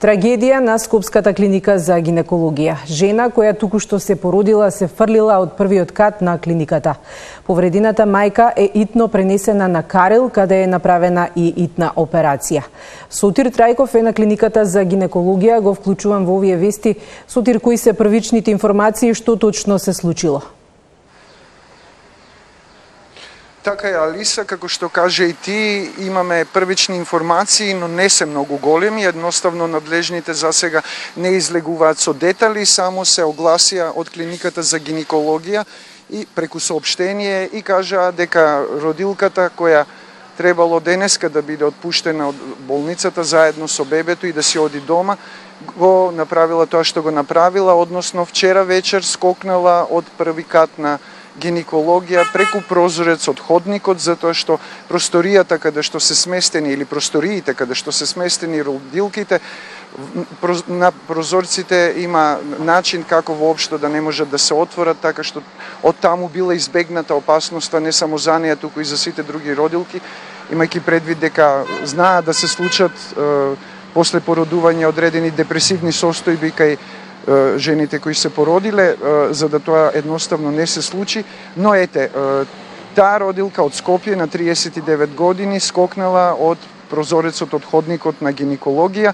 Трагедија на Скопската клиника за гинекологија. Жена која току-што се породила се фрлила од првиот кат на клиниката. Повредената мајка е итно пренесена на Карел, каде е направена и итна операција. Сотир Трајков е на клиниката за гинекологија, го вклучувам во овие вести. Сотир, кои се првичните информации, што точно се случило? Така е, Алиса, како што каже и ти, имаме првични информации, но не се многу големи. Едноставно надлежните за сега не излегуваат со детали, само се огласија од клиниката за гинекологија и преку соопштение и кажаа дека родилката која требало денеска да биде отпуштена од болницата заедно со бебето и да си оди дома, го направила тоа што го направила, односно вчера вечер скокнала од први кат на гинекологија преку прозорец од ходникот, затоа што просторијата каде што се сместени или просториите каде што се сместени родилките, на прозорците има начин како воопшто да не можат да се отворат, така што од таму била избегната опасноста не само за неја, туку и за сите други родилки, имајќи предвид дека знаат да се случат после породување одредени депресивни состојби кај жените кои се породиле, за да тоа едноставно не се случи. Но ете, таа родилка од Скопје на 39 години скокнала од прозорецот од ходникот на гинекологија,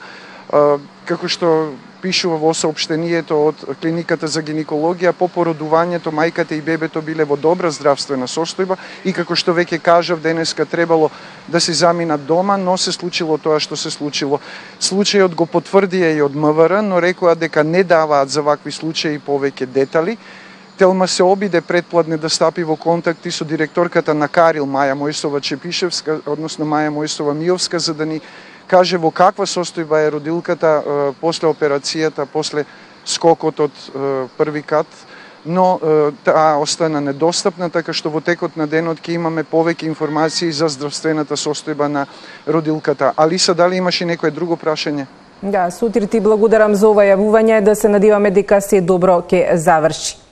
како што пишува во соопштението од клиниката за гинекологија, по породувањето мајката и бебето биле во добра здравствена состојба и како што веќе кажав, денеска требало да се заминат дома, но се случило тоа што се случило. Случајот го потврдија и од МВР, но рекоа дека не даваат за вакви случаи повеќе детали. Телма се обиде претпладне да стапи во контакти со директорката на Карил, Маја Мојсова Чепишевска, односно Маја Мојсова Миовска, за да ни каже во каква состојба е родилката после операцијата, после скокот од први кат, но таа остана недостапна, така што во текот на денот ќе имаме повеќе информации за здравствената состојба на родилката. Алиса, дали имаш и некое друго прашање? Да, Сотир, ти благодарам за ова јавување, да се надеваме дека се добро ќе заврши.